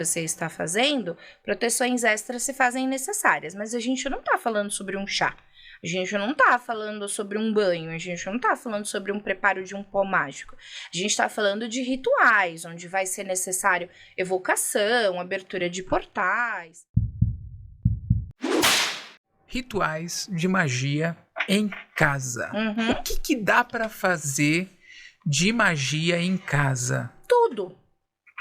você está fazendo, proteções extras se fazem necessárias. Mas a gente não está falando sobre um chá. A gente não está falando sobre um banho. A gente não está falando sobre um preparo de um pó mágico. A gente está falando de rituais, onde vai ser necessário evocação, abertura de portais. Rituais de magia em casa. O que dá para fazer de magia em casa? Tudo.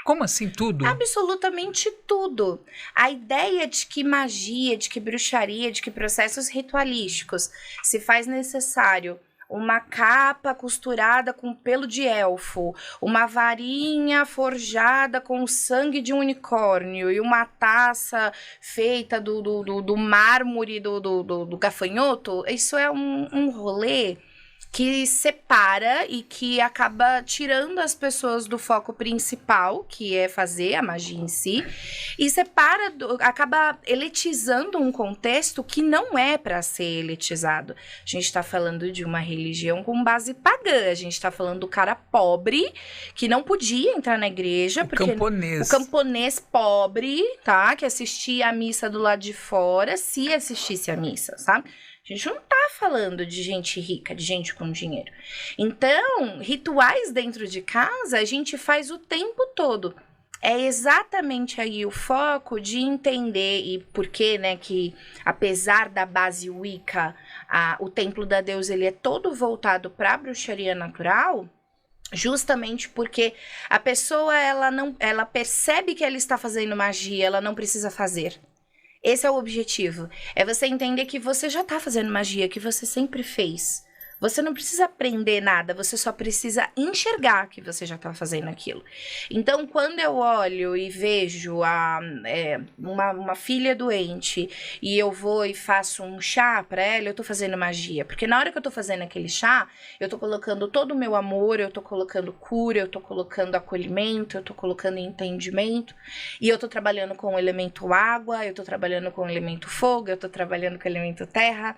Como assim tudo? Absolutamente tudo. A ideia de que magia, de que bruxaria, de que processos ritualísticos se faz necessário uma capa costurada com pelo de elfo, uma varinha forjada com o sangue de um unicórnio e uma taça feita do mármore do gafanhoto, isso é um rolê que separa e que acaba tirando as pessoas do foco principal, que é fazer a magia em si, e acaba elitizando um contexto que não é para ser elitizado. A gente está falando de uma religião com base pagã, a gente está falando do cara pobre, que não podia entrar na igreja, porque o camponês pobre, tá, que assistia a missa do lado de fora, se assistisse a missa, sabe? A gente não tá falando de gente rica, de gente com dinheiro. Então, rituais dentro de casa a gente faz o tempo todo. É exatamente aí o foco de entender e por que, né, que apesar da base Wicca, o templo da deusa ele é todo voltado para a bruxaria natural, justamente porque a pessoa ela percebe que ela está fazendo magia, ela não precisa fazer. Esse é o objetivo. É você entender que você já tá fazendo magia, que você sempre fez. Você não precisa aprender nada, você só precisa enxergar que você já tá fazendo aquilo. Então, quando eu olho e vejo uma filha doente e eu vou e faço um chá pra ela, eu tô fazendo magia. Porque na hora que eu tô fazendo aquele chá, eu tô colocando todo o meu amor, eu tô colocando cura, eu tô colocando acolhimento, eu tô colocando entendimento. E eu tô trabalhando com o elemento água, eu tô trabalhando com o elemento fogo, eu tô trabalhando com o elemento terra.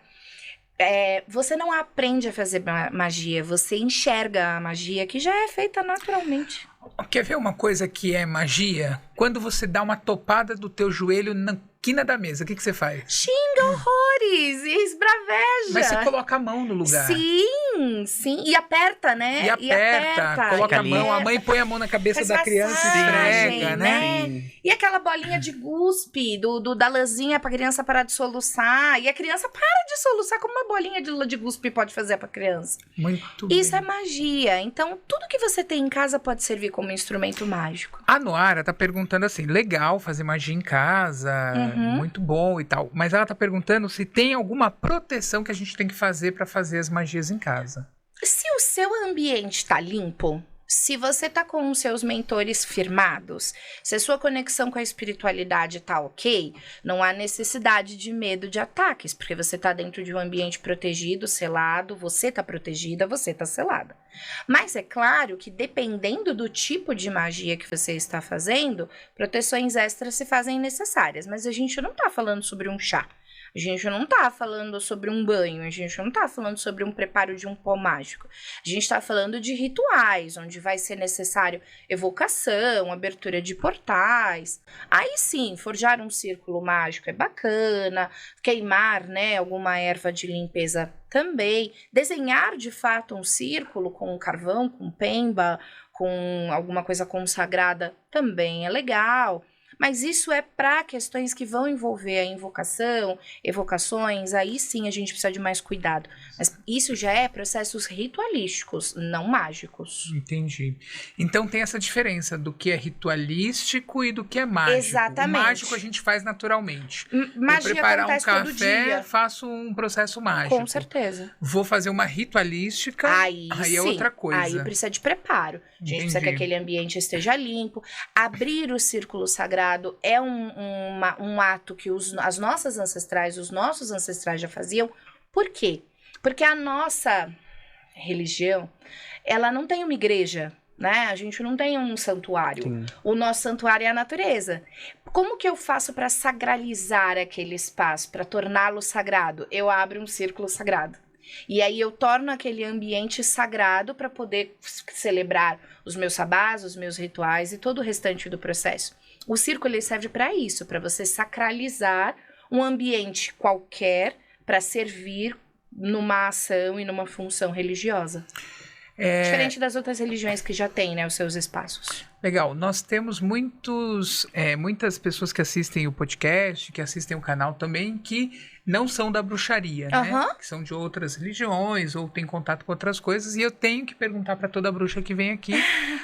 Você não aprende a fazer magia, você enxerga a magia que já é feita naturalmente. Quer ver uma coisa que é magia? Quando você dá uma topada do teu joelho na quina da mesa, o que você faz? Xinga horrores e esbraveja. Mas você coloca a mão no lugar. Sim. E aperta, né? E aperta. Coloca a mão. A mãe põe a mão na cabeça da criança e esfrega, né? Sim. E aquela bolinha de guspe da lãzinha pra criança parar de soluçar. E a criança para de soluçar. Como uma bolinha de guspe pode fazer pra criança? Muito Isso bem. é magia. Então, tudo que você tem em casa pode servir como instrumento mágico. A Noara tá perguntando assim, legal fazer magia em casa, muito bom e tal. Mas ela tá perguntando se tem alguma proteção que a gente tem que fazer pra fazer as magias em casa. Se o seu ambiente tá limpo, se você tá com os seus mentores firmados, se a sua conexão com a espiritualidade tá ok, não há necessidade de medo de ataques, porque você tá dentro de um ambiente protegido, selado, você tá protegida, você tá selada. Mas é claro que dependendo do tipo de magia que você está fazendo, proteções extras se fazem necessárias, mas a gente não tá falando sobre um chá. A gente não tá falando sobre um banho, a gente não tá falando sobre um preparo de um pó mágico. A gente tá falando de rituais, onde vai ser necessário evocação, abertura de portais. Aí sim, forjar um círculo mágico é bacana, queimar, né, alguma erva de limpeza também. Desenhar, de fato, um círculo com carvão, com pemba, com alguma coisa consagrada também é legal. Mas isso é para questões que vão envolver a invocação, evocações, aí sim a gente precisa de mais cuidado. Mas isso já é processos ritualísticos, não mágicos. Entendi. Então tem essa diferença do que é ritualístico e do que é mágico. Exatamente. O mágico a gente faz naturalmente. Magia Vou preparar acontece um todo café, dia. faço um processo mágico. Com certeza. Vou fazer uma ritualística, aí sim, é outra coisa. Aí precisa de preparo. A gente precisa que aquele ambiente esteja limpo. Abrir o círculo sagrado é um ato que as nossas ancestrais, os nossos ancestrais já faziam. Por quê? Porque a nossa religião, ela não tem uma igreja, né? A gente não tem um santuário. Sim. O nosso santuário é a natureza. Como que eu faço para sacralizar aquele espaço, para torná-lo sagrado? Eu abro um círculo sagrado. E aí eu torno aquele ambiente sagrado para poder celebrar os meus sabás, os meus rituais e todo o restante do processo. O circo ele serve para isso, para você sacralizar um ambiente qualquer para servir numa ação e numa função religiosa. Diferente das outras religiões que já têm, né, os seus espaços. Legal. Nós temos muitas pessoas que assistem o podcast, que assistem o canal também, que não são da bruxaria, né? Que são de outras religiões ou têm contato com outras coisas. E eu tenho que perguntar para toda bruxa que vem aqui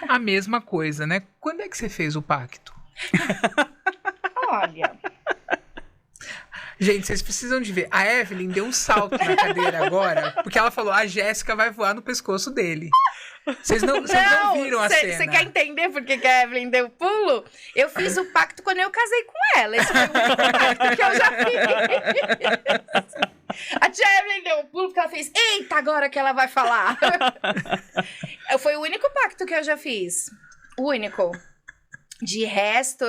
a mesma coisa, né? Quando é que você fez o pacto? Olha... Gente, vocês precisam de ver. A Evelyn deu um salto na cadeira agora, porque ela falou, a Jéssica vai voar no pescoço dele. Vocês não viram a cena. Você quer entender por que a Evelyn deu pulo? Eu fiz o pacto quando eu casei com ela. Esse foi o único pacto que eu já fiz. A tia Evelyn deu um pulo porque ela fez, eita, agora que ela vai falar. Foi o único pacto que eu já fiz. O único. De resto,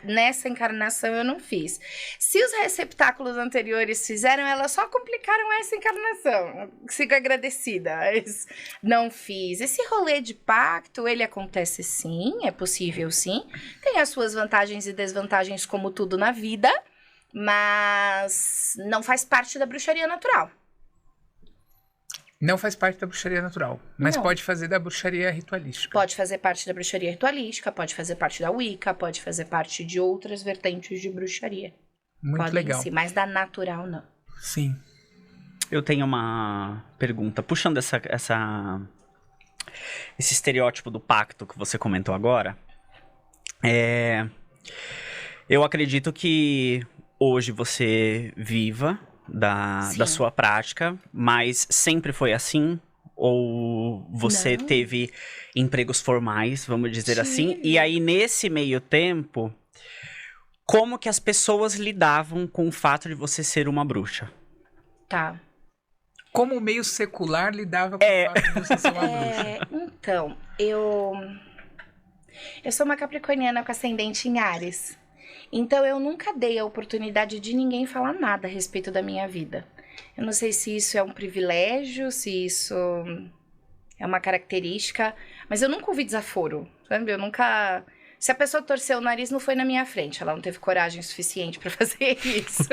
nessa encarnação eu não fiz. Se os receptáculos anteriores fizeram, elas só complicaram essa encarnação. Fico agradecida, mas não fiz. Esse rolê de pacto, ele acontece sim, é possível sim. Tem as suas vantagens e desvantagens como tudo na vida, mas não faz parte da bruxaria natural. Não faz parte da bruxaria natural, mas não. Pode fazer da bruxaria ritualística. Pode fazer parte da bruxaria ritualística, pode fazer parte da Wicca, pode fazer parte de outras vertentes de bruxaria. Muito legal. Sim, mas da natural não. Sim. Eu tenho uma pergunta. Puxando esse estereótipo do pacto que você comentou agora, eu acredito que hoje você viva da sua prática, mas sempre foi assim? Ou você teve empregos formais, vamos dizer assim? E aí, nesse meio tempo, como que as pessoas lidavam com o fato de você ser uma bruxa? Tá. Como o meio secular lidava com o fato de você ser uma bruxa? Então, eu sou uma capricorniana com ascendente em Áries. Então, eu nunca dei a oportunidade de ninguém falar nada a respeito da minha vida. Eu não sei se isso é um privilégio, se isso é uma característica, mas eu nunca ouvi desaforo, sabe? Eu nunca... Se a pessoa torceu o nariz, não foi na minha frente. Ela não teve coragem suficiente pra fazer isso.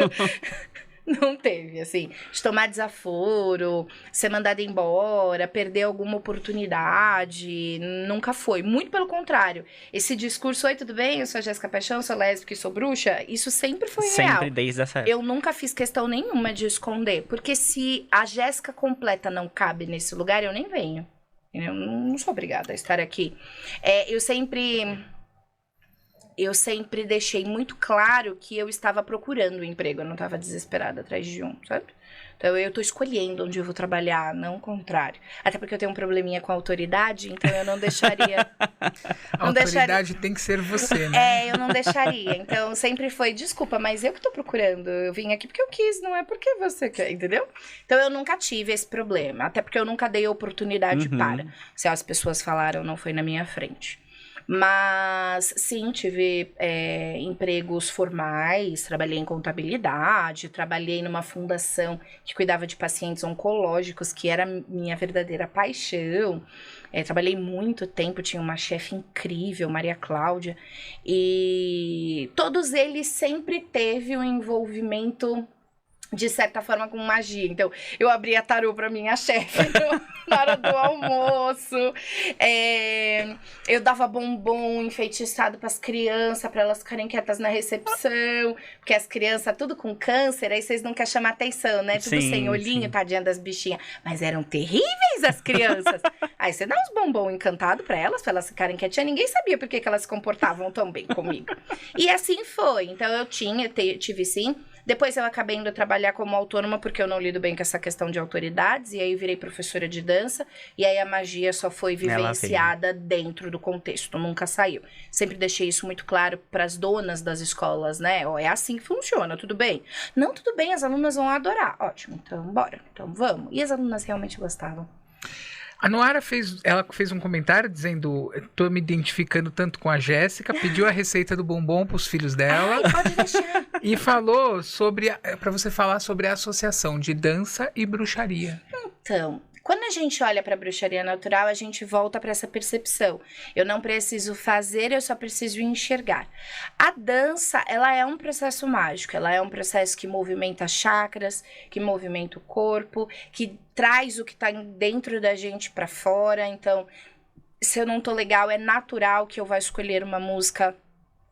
Não teve, assim, de tomar desaforo, ser mandada embora, perder alguma oportunidade, nunca foi. Muito pelo contrário. Esse discurso, oi, tudo bem? Eu sou a Jéssica Paixão, sou lésbica e sou bruxa, isso sempre foi real. Sempre, desde essa época. Eu nunca fiz questão nenhuma de esconder, porque se a Jéssica completa não cabe nesse lugar, eu nem venho. Eu não sou obrigada a estar aqui. Eu sempre deixei muito claro que eu estava procurando um emprego, eu não estava desesperada atrás de um, sabe? Então, eu tô escolhendo onde eu vou trabalhar, não o contrário. Até porque eu tenho um probleminha com a autoridade, então eu não deixaria... A autoridade tem que ser você, né? Eu não deixaria. Então, sempre foi, desculpa, mas eu que tô procurando. Eu vim aqui porque eu quis, não é porque você quer, entendeu? Então, eu nunca tive esse problema. Até porque eu nunca dei oportunidade para. Se as pessoas falaram, não foi na minha frente. Mas, sim, tive empregos formais, trabalhei em contabilidade, trabalhei numa fundação que cuidava de pacientes oncológicos, que era minha verdadeira paixão. Trabalhei muito tempo, tinha uma chefe incrível, Maria Cláudia, e todos eles sempre teve um envolvimento... de certa forma, com magia. Então, eu abria tarô pra minha chefe na hora do almoço. Eu dava bombom enfeitiçado pras crianças, pra elas ficarem quietas na recepção. Porque as crianças, tudo com câncer, aí vocês não querem chamar atenção, né? Tudo sem olhinho, tadinha das bichinhas. Mas eram terríveis as crianças. Aí você dá uns bombom encantado pra elas ficarem quietinhas. Ninguém sabia por que elas se comportavam tão bem comigo. E assim foi. Então, eu tive sim... Depois eu acabei indo trabalhar como autônoma porque eu não lido bem com essa questão de autoridades. E aí virei professora de dança. E aí a magia só foi vivenciada dentro do contexto, nunca saiu. Sempre deixei isso muito claro para as donas das escolas, né? É assim que funciona, tudo bem? Não, tudo bem, as alunas vão adorar. Ótimo, então bora, então vamos. E as alunas realmente gostavam. A Noara fez um comentário dizendo, tô me identificando tanto com a Jéssica, pediu a receita do bombom pros filhos dela. Ai, pode deixar. E falou para você falar sobre a associação de dança e bruxaria. Então, Quando a gente olha para a bruxaria natural, a gente volta para essa percepção. Eu não preciso fazer, eu só preciso enxergar. A dança, ela é um processo mágico, ela é um processo que movimenta chakras, que movimenta o corpo, que traz o que está dentro da gente para fora. Então, se eu não tô legal, é natural que eu vá escolher uma música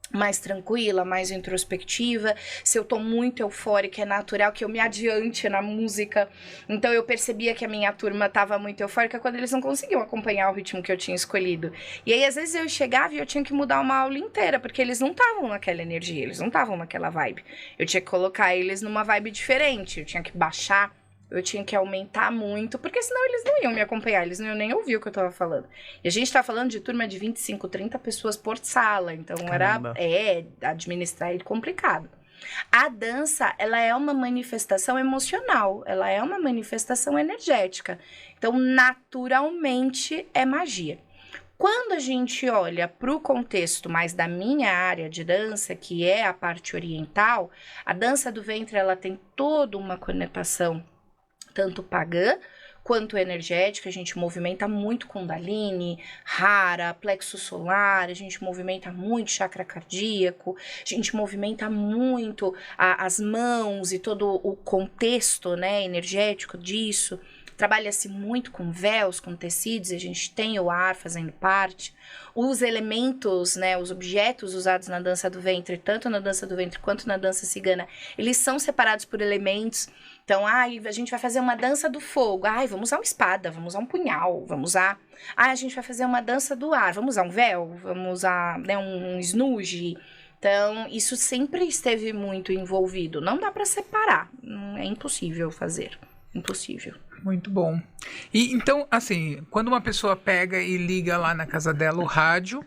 mais tranquila, mais introspectiva. Se eu tô muito eufórica, é natural que eu me adiante na música. Então eu percebia que a minha turma tava muito eufórica quando eles não conseguiam acompanhar o ritmo que eu tinha escolhido. E aí às vezes eu chegava e eu tinha que mudar uma aula inteira, porque eles não estavam naquela energia, eles não estavam naquela vibe. Eu tinha que colocar eles numa vibe diferente, eu tinha que baixar, eu tinha que aumentar muito, porque senão eles não iam me acompanhar, eles não iam nem ouvir o que eu tava falando. E a gente tá falando de turma de 25, 30 pessoas por sala, então Caramba. administrar é complicado. A dança, ela é uma manifestação emocional, ela é uma manifestação energética. Então, naturalmente, é magia. Quando a gente olha para o contexto mais da minha área de dança, que é a parte oriental, a dança do ventre, ela tem toda uma conotação tanto pagã quanto energética. A gente movimenta muito Kundalini, Hara, plexo solar, a gente movimenta muito chakra cardíaco, a gente movimenta muito as mãos e todo o contexto, né, energético disso. Trabalha-se muito com véus, com tecidos, a gente tem o ar fazendo parte. Os elementos, né, os objetos usados na dança do ventre, tanto na dança do ventre quanto na dança cigana, eles são separados por elementos. Então, a gente vai fazer uma dança do fogo. Vamos usar uma espada, vamos usar um punhal, vamos usar... a gente vai fazer uma dança do ar, vamos usar um véu, vamos usar, né, um snuge. Então, isso sempre esteve muito envolvido. Não dá para separar, é impossível fazer, impossível. Muito bom. E então, assim, quando uma pessoa pega e liga lá na casa dela o rádio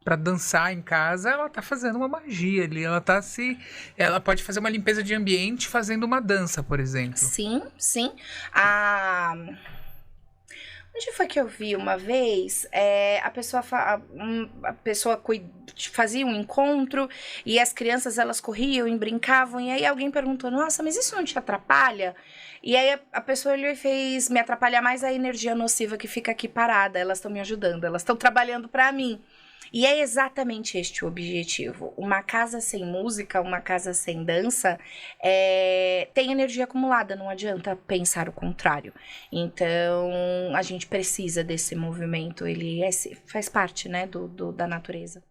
para dançar em casa, ela tá fazendo uma magia ali, ela pode fazer uma limpeza de ambiente fazendo uma dança, por exemplo. Sim, sim. Onde foi que eu vi uma vez? A pessoa fazia um encontro e as crianças, elas corriam e brincavam, e aí alguém perguntou, nossa, mas isso não te atrapalha? E aí a pessoa olhou e fez, me atrapalhar mais a energia nociva que fica aqui parada, elas estão me ajudando, elas estão trabalhando para mim. E é exatamente este o objetivo. Uma casa sem música, uma casa sem dança, tem energia acumulada, não adianta pensar o contrário. Então, a gente precisa desse movimento, ele faz parte, né, da natureza.